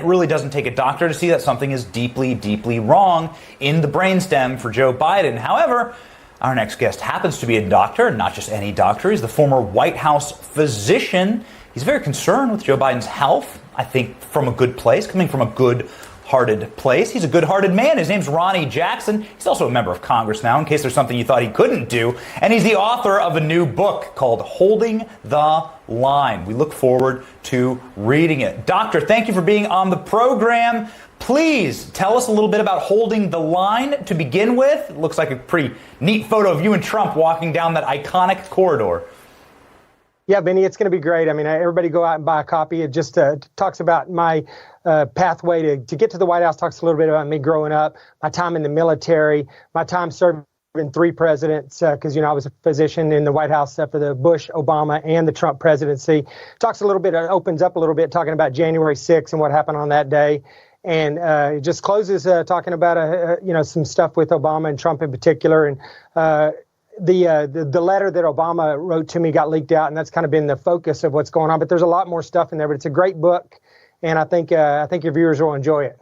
It really doesn't take a doctor to see that something is deeply, deeply wrong in the brainstem for Joe Biden. However, our next guest happens to be a doctor, and not just any doctor. He's the former White House physician. He's very concerned with Joe Biden's health, I think from a good place, coming from a good-hearted place. He's a good-hearted man. His name's Ronny Jackson. He's also a member of Congress now, in case there's something you thought he couldn't do. And he's the author of a new book called Holding the Line. We look forward to reading it. Doctor, thank you for being on the program. Please tell us a little bit about Holding the Line to begin with. It looks like a pretty neat photo of you and Trump walking down that iconic corridor. Yeah, Benny, it's going to be great. I mean, everybody go out and buy a copy. It just talks about my pathway to get to the White House, talks a little bit about me growing up, my time in the military, my time serving 3 presidents, because, I was a physician in the White House for the Bush, Obama, and the Trump presidency. Talks a little bit, opens up a little bit, talking about January 6th and what happened on that day. And it just closes talking about, some stuff with Obama and Trump in particular. And the letter that Obama wrote to me got leaked out, and that's kind of been the focus of what's going on. But there's a lot more stuff in there. But it's a great book, and I think your viewers will enjoy it.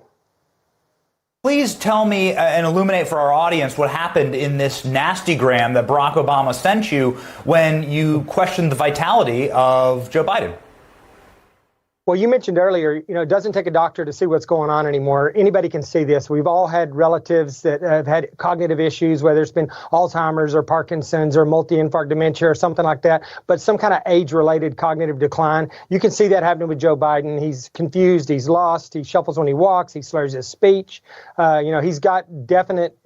Please tell me and illuminate for our audience what happened in this nastygram that Barack Obama sent you when you questioned the vitality of Joe Biden. Well, you mentioned earlier, it doesn't take a doctor to see what's going on anymore. Anybody can see this. We've all had relatives that have had cognitive issues, whether it's been Alzheimer's or Parkinson's or multi-infarct dementia or something like that, but some kind of age-related cognitive decline. You can see that happening with Joe Biden. He's confused. He's lost. He shuffles when he walks. He slurs his speech. He's got definite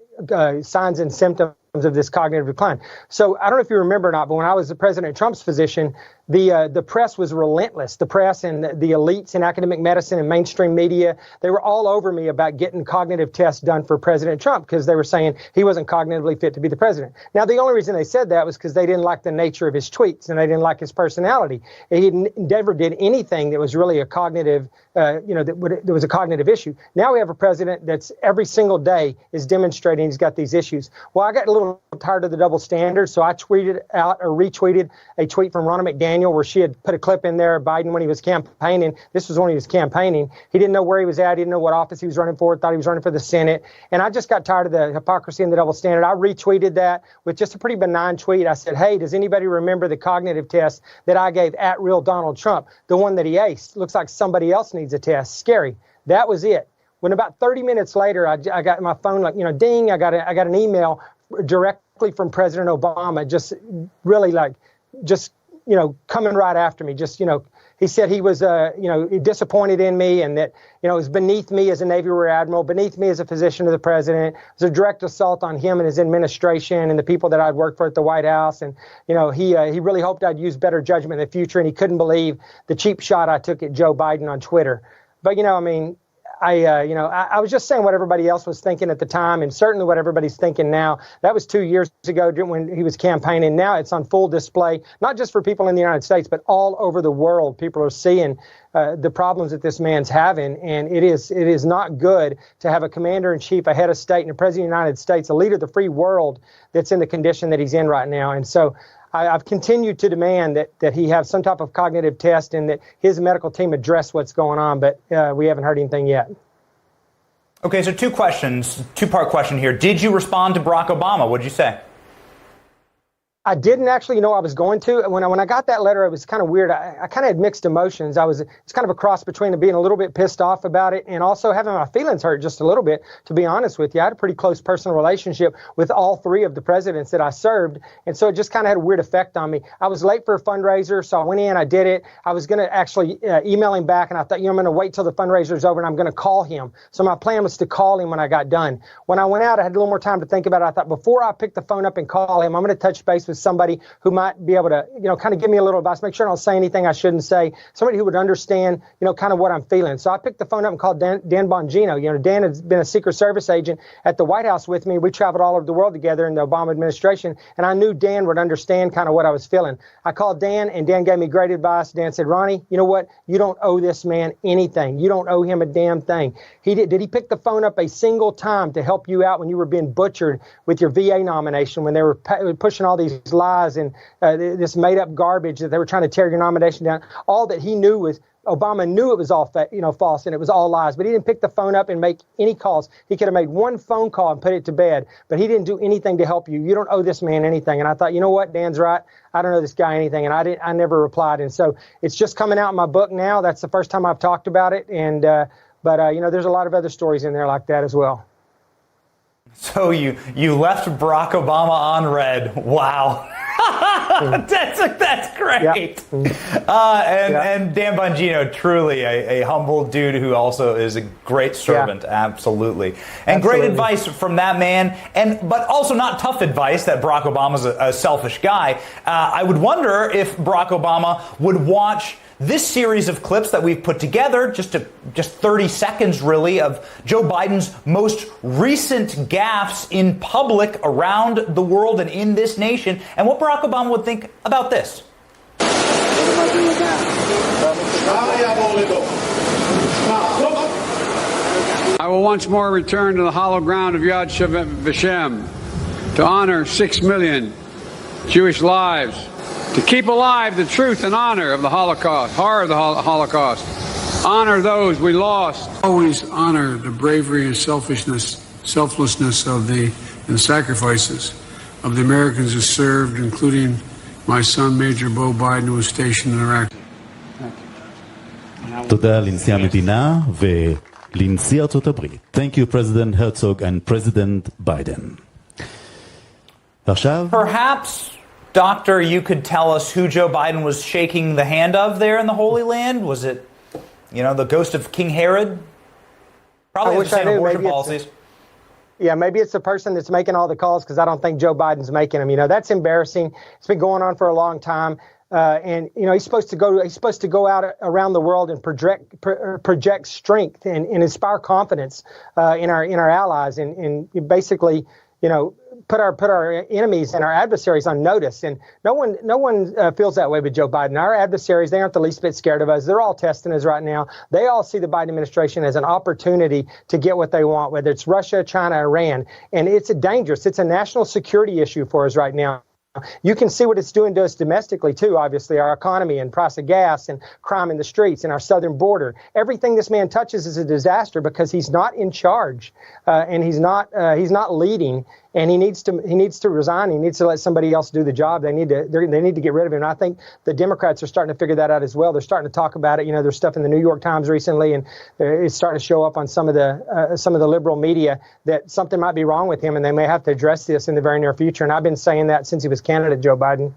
signs and symptoms of this cognitive decline. So I don't know if you remember or not, but when I was the President Trump's physician, the press was relentless. The press and the elites in academic medicine and mainstream media, they were all over me about getting cognitive tests done for President Trump because they were saying he wasn't cognitively fit to be the president. Now, the only reason they said that was because they didn't like the nature of his tweets and they didn't like his personality. He never did anything that was really a cognitive, that was a cognitive issue. Now we have a president that's every single day is demonstrating he's got these issues. Well, I got a little tired of the double standard, so I tweeted out or retweeted a tweet from Ronna McDaniel where she had put a clip in there of Biden when he was campaigning. This was when he was campaigning. He didn't know where he was at. He didn't know what office he was running for. Thought he was running for the Senate. And I just got tired of the hypocrisy and the double standard. I retweeted that with just a pretty benign tweet. I said, hey, does anybody remember the cognitive test that I gave at real Donald Trump? The one that he aced. Looks like somebody else needs a test. Scary. That was it. When about 30 minutes later, I got my phone ding, I got an email directly from President Obama, just really coming right after me. He said he was, disappointed in me and that, it was beneath me as a Navy Rear Admiral, beneath me as a physician of the president. It was a direct assault on him and his administration and the people that I'd worked for at the White House. And, he really hoped I'd use better judgment in the future. And he couldn't believe the cheap shot I took at Joe Biden on Twitter. But, I was just saying what everybody else was thinking at the time, and certainly what everybody's thinking now. That was 2 years ago when he was campaigning. Now it's on full display, not just for people in the United States, but all over the world. People are seeing the problems that this man's having, and it is not good to have a commander-in-chief, a head of state, and a president of the United States, a leader of the free world, that's in the condition that he's in right now. And so I've continued to demand that he have some type of cognitive test and that his medical team address what's going on, but we haven't heard anything yet. Okay, so two-part question here. Did you respond to Barack Obama? What did you say? I didn't actually know I was going to. When I got that letter, it was kind of weird. I kind of had mixed emotions. It's kind of a cross between being a little bit pissed off about it and also having my feelings hurt just a little bit, to be honest with you. I had a pretty close personal relationship with all 3 of the presidents that I served, and so it just kind of had a weird effect on me. I was late for a fundraiser, so I went in, I did it. I was going to actually email him back, and I thought, I'm going to wait till the fundraiser's over, and I'm going to call him. So my plan was to call him when I got done. When I went out, I had a little more time to think about it. I thought, before I pick the phone up and call him, I'm going to touch base with somebody who might be able to, kind of give me a little advice, make sure I don't say anything I shouldn't say, somebody who would understand, kind of what I'm feeling. So I picked the phone up and called Dan Bongino. Dan has been a Secret Service agent at the White House with me. We traveled all over the world together in the Obama administration, and I knew Dan would understand kind of what I was feeling. I called Dan, and Dan gave me great advice. Dan said, Ronny, you know what? You don't owe this man anything. You don't owe him a damn thing. Did he pick the phone up a single time to help you out when you were being butchered with your VA nomination, when they were pushing all these lies and this made-up garbage that they were trying to tear your nomination down. All that he knew was Obama knew it was all false and it was all lies, but he didn't pick the phone up and make any calls. He could have made one phone call and put it to bed, but he didn't do anything to help you. You don't owe this man anything. And I thought, you know what, Dan's right. I don't owe this guy anything, and I never replied. And so it's just coming out in my book now. That's the first time I've talked about it, and but there's a lot of other stories in there like that as well. So you left Barack Obama on red. Wow. That's great. Yep. And Dan Bongino, truly a humble dude who also is a great servant. Yeah. Absolutely. And great advice from that man. But also not tough advice that Barack Obama's a selfish guy. I would wonder if Barack Obama would watch this series of clips that we've put together, just 30 seconds really, of Joe Biden's most recent gaffes in public around the world and in this nation, and what Barack Obama would think about this. I will once more return to the hollow ground of Yad Vashem to honor 6 million Jewish lives, to keep alive the truth and honor of the Holocaust, horror of the Holocaust, honor those we lost. Always honor the bravery and selflessness and sacrifices of the Americans who served, including my son, Major Bo Biden, who was stationed in Iraq. תודה לנשיא המדינה ולנשיא ארצות הברית. Thank you, President Herzog and President Biden. ועכשיו... Perhaps... Doctor, you could tell us who Joe Biden was shaking the hand of there in the Holy Land? Was it, the ghost of King Herod? Probably the same abortion policies. Maybe it's the person that's making all the calls, because I don't think Joe Biden's making them. That's embarrassing. It's been going on for a long time. And he's supposed to go out around the world and project strength and inspire confidence in our allies and basically, put our enemies and our adversaries on notice. And no one feels that way with Joe Biden. Our adversaries, they aren't the least bit scared of us. They're all testing us right now. They all see the Biden administration as an opportunity to get what they want, whether it's Russia, China, Iran. And it's a national security issue for us right now. You can see what it's doing to us domestically, too, obviously, our economy and price of gas and crime in the streets and our southern border. Everything this man touches is a disaster because he's not in charge and he's not leading. And he needs to resign. He needs to let somebody else do the job. They need to get rid of him. And I think the Democrats are starting to figure that out as well. They're starting to talk about it. There's stuff in the New York Times recently, and it's starting to show up on some of the liberal media that something might be wrong with him, and they may have to address this in the very near future. And I've been saying that since he was candidate, Joe Biden.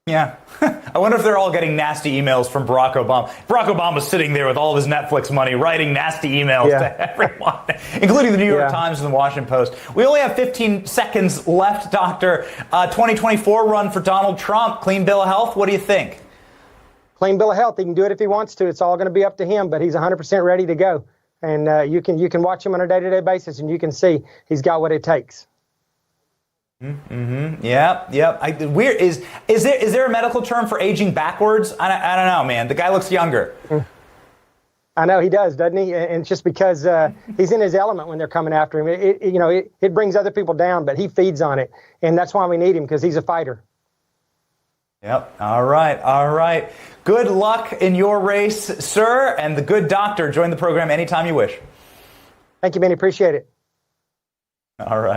Yeah. I wonder if they're all getting nasty emails from Barack Obama. Barack Obama's sitting there with all of his Netflix money writing nasty emails to everyone, including the New York Times and the Washington Post. We only have 15 seconds left, Doctor. 2024 run for Donald Trump. Clean bill of health. What do you think? Clean bill of health. He can do it if he wants to. It's all going to be up to him, but he's 100% ready to go. And you can watch him on a day-to-day basis, and you can see he's got what it takes. Mm-hmm. Yep. Is there a medical term for aging backwards? I don't know, man. The guy looks younger. I know he does, doesn't he? And it's just because he's in his element when they're coming after him. It brings other people down, but he feeds on it, and that's why we need him, because he's a fighter. Yep. All right. Good luck in your race, sir, and the good doctor. Join the program anytime you wish. Thank you, Benny. Appreciate it. All right.